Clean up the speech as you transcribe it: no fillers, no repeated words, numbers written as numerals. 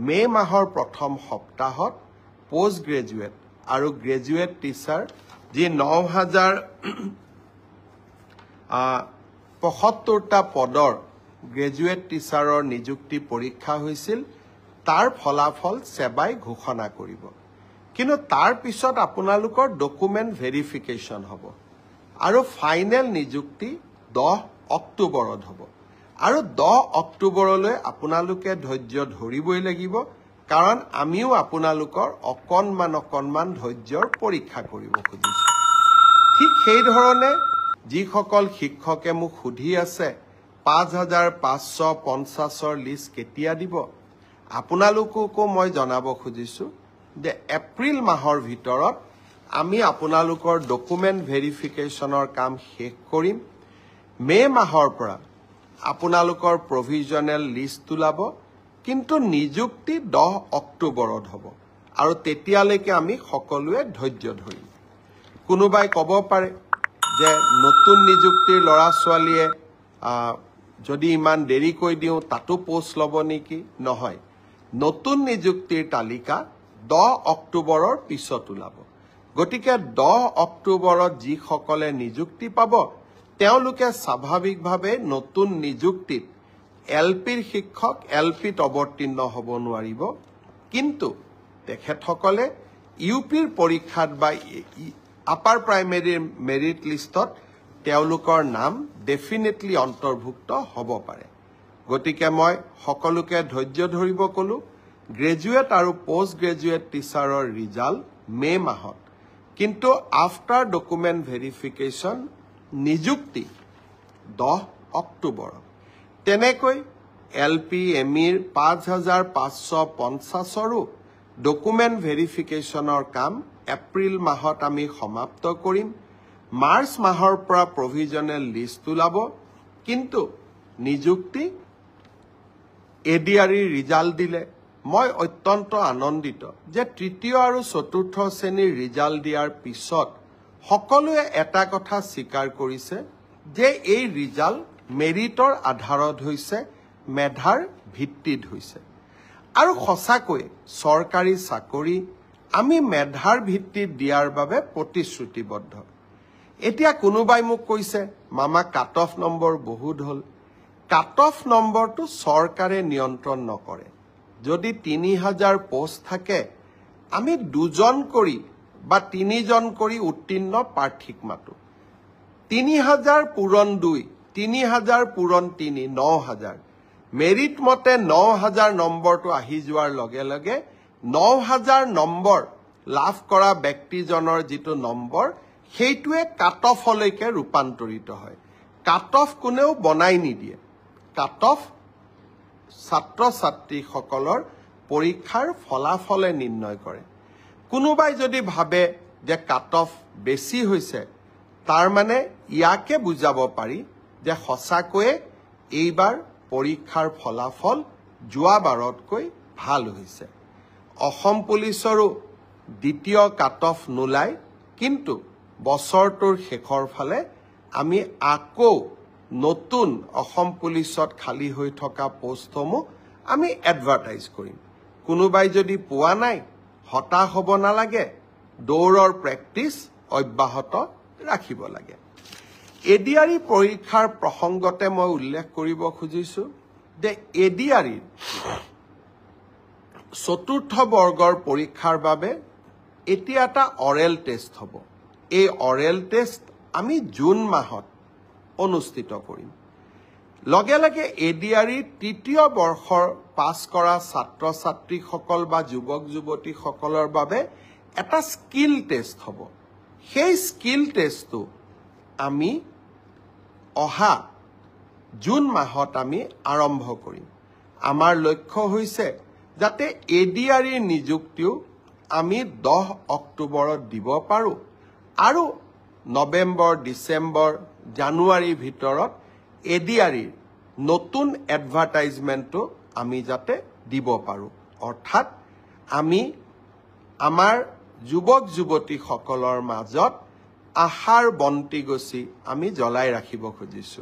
মে মাহৰ প্ৰথম সপ্তাহত পোষ্ট গ্ৰেজুৱেট আৰু গ্ৰেজুৱেট টিচাৰ যি ৯,০৭৫টা পদৰ গ্ৰেজুৱেট টিচাৰৰ নিযুক্তি পৰীক্ষা হৈছিল তাৰ ফলাফল সেবাই ঘোষণা কৰিব কিন্তু তাৰ পিছত আপোনালোকৰ ডকুমেন্ট ভেৰিফিকেশ্যন হ'ব আৰু ফাইনেল নিযুক্তি 10 অক্টোবৰত হ'ব আৰু 10 অক্টোবৰলৈ আপোনালোকে ধৈৰ্য ধৰিবই লাগিব কাৰণ আমিও আপোনালোকৰ অকণমান ধৈৰ্যৰ পৰীক্ষা কৰিব খুজিছো ঠিক সেই ধৰণে যিসকল শিক্ষকে মোক সুধি আছে ৫,৫৫০ৰ লিষ্ট কেতিয়া দিব আপোনালোককো মই জনাব খুজিছো যে এপ্ৰিল মাহৰ ভিতৰত আমি আপোনালোকৰ ডকুমেন্ট ভেৰিফিকেশ্যনৰ কাম শেষ কৰিম মে মাহৰ পৰা আপোনালোকৰ প্ৰভিজনেল লিষ্ট ওলাব কিন্তু নিযুক্তি 10 অক্টোবৰত হ'ব আৰু তেতিয়ালৈকে আমি সকলোৱে ধৈৰ্য ধৰিম কোনোবাই ক'ব পাৰে যে নতুন নিযুক্তিৰ ল'ৰা ছোৱালীয়ে যদি ইমান দেৰি কৈ দিও তাতো পোষ্ট ল'ব নেকি নহয় নতুন নিযুক্তিৰ তালিকা 10 অক্টোবৰৰ পিছত ওলাব গতিকে 10 অক্টোবৰত যিসকলে নিযুক্তি পাব তেওঁলোকে স্বাভাৱিকভাৱে নতুন নিযুক্তিত এলপিৰ শিক্ষক এলপিত অৱতীৰ্ণ হ'ব নোৱাৰিব কিন্তু তেখেতসকলে ইউপিৰ পৰীক্ষাত বা আপাৰ প্ৰাইমেৰীৰ মেৰিট লিষ্টত তেওঁলোকৰ নাম ডেফিনেটলি অন্তৰ্ভুক্ত হ'ব পাৰে গতিকে মই সকলোকে ধৈৰ্য ধৰিব কলো গ্ৰেজুৱেট আৰু পোষ্ট গ্ৰেজুৱেট টিচাৰৰ ৰিজাল্ট মে মাহত কিন্তু আফটাৰ ডকুমেন্ট ভেৰিফিকেশ্যন নিযুক্তি 10 অক্টোবৰত তেনেকৈ এলপি এমিৰ ৫,৫৫০ৰো ডকুমেন্ট ভেৰিফিকেশ্যনৰ কাম এপ্ৰিল মাহত আমি সমাপ্ত কৰিম মাৰ্চ মাহৰ পৰা প্ৰভিজনেল লিষ্ট ওলাব কিন্তু নিযুক্তি এডিআৰই ৰিজাল্ট দিলে মই অত্যন্ত আনন্দিত যে তৃতীয় আৰু চতুৰ্থ শ্ৰেণীৰ ৰিজাল্ট দিয়াৰ পিছত সকলোৱে এটা কথা স্বীকাৰ কৰিছে যে এই ৰিজাল্ট মেৰিটৰ আধাৰত হৈছে মেধাৰ ভিত্তিত হৈছে আৰু সঁচাকৈ চৰকাৰী চাকৰি আমি মেধাৰ ভিত্তিত দিয়াৰ বাবে প্ৰতিশ্ৰুতিবদ্ধ এতিয়া কোনোবাই মোক কৈছে মামা কাট অফ নম্বৰ বহুত হল কাট অফ নম্বৰটো চৰকাৰে নিয়ন্ত্ৰণ নকৰে যদি ৩,০০০ পোষ্ট থাকে আমি 2জন কৰি বা 3জন কৰি উত্তীৰ্ণ প্ৰাৰ্থীক মাতো ৩,০০০ পূৰণ 2 ৩,০০০ পূৰণ 3 ৯,০০০ মেৰিট মতে ৯,০০০ নম্বৰটো আহি যোৱাৰ লগে লগে ৯,০০০ নম্বৰ লাভ কৰা ব্যক্তিজনৰ যিটো নম্বৰ সেইটোৱে কাট অফলৈকে ৰূপান্তৰিত হয় কাট অফ কোনেও বনাই নিদিয়ে কাট অফ ছাত্ৰ ছাত্ৰীসকলৰ পৰীক্ষাৰ ফলাফলে নিৰ্ণয় কৰে কোনোবাই যদি ভাবে যে কাট অফ বেছি হৈছে তাৰ মানে ইয়াকে বুজাব পাৰি যে সঁচাকৈয়ে এইবাৰ পৰীক্ষাৰ ফলাফল যোৱাবাৰতকৈ ভাল হৈছে অসম পুলিচৰো দ্বিতীয় কাট অফ নোলায় কিন্তু বছৰটোৰ শেষৰ ফালে আমি আকৌ নতুন অসম পুলিচত খালী হৈ থকা পোষ্টসমূহ আমি এডভাৰটাইজ কৰিম কোনোবাই যদি পোৱা নাই হতাশ হ'ব নালাগে দৌৰৰ প্ৰেক্টিছ অব্যাহত ৰাখিব লাগে এডিআৰই পৰীক্ষাৰ প্ৰসংগতে মই উল্লেখ কৰিব খুজিছো যে এডিআৰই চতুৰ্থ বৰ্গৰ পৰীক্ষাৰ বাবে এতিয়া এটা অৰেল টেষ্ট হ'ব এই অৰেল টেষ্ট আমি জুন মাহত অনুষ্ঠিত কৰিম লগে লগে এডিআৰই তৃতীয় বৰ্ষৰ পাছ কৰা ছাত্ৰ ছাত্ৰীসকল বা যুৱক যুৱতীসকলৰ বাবে এটা স্কিল টেষ্ট হ'ব সেই স্কিল টেষ্টটো আমি অহা জুন মাহত আমি আৰম্ভ কৰিম আমাৰ লক্ষ্য হৈছে যাতে এডিআৰইৰ নিযুক্তিও আমি 10 অক্টোবৰত দিব পাৰো আৰু নৱেম্বৰ ডিসেম্বৰ জানুৱাৰীৰ ভিতৰত এডিআৰইৰ নতুন এডভাৰটাইজমেন্টটো আমি যাতে দিব পাৰো অৰ্থাৎ আমি আমাৰ যুৱক যুৱতীসকলৰ মাজত আশাৰ বন্তি গছি আমি জ্বলাই ৰাখিব খুজিছো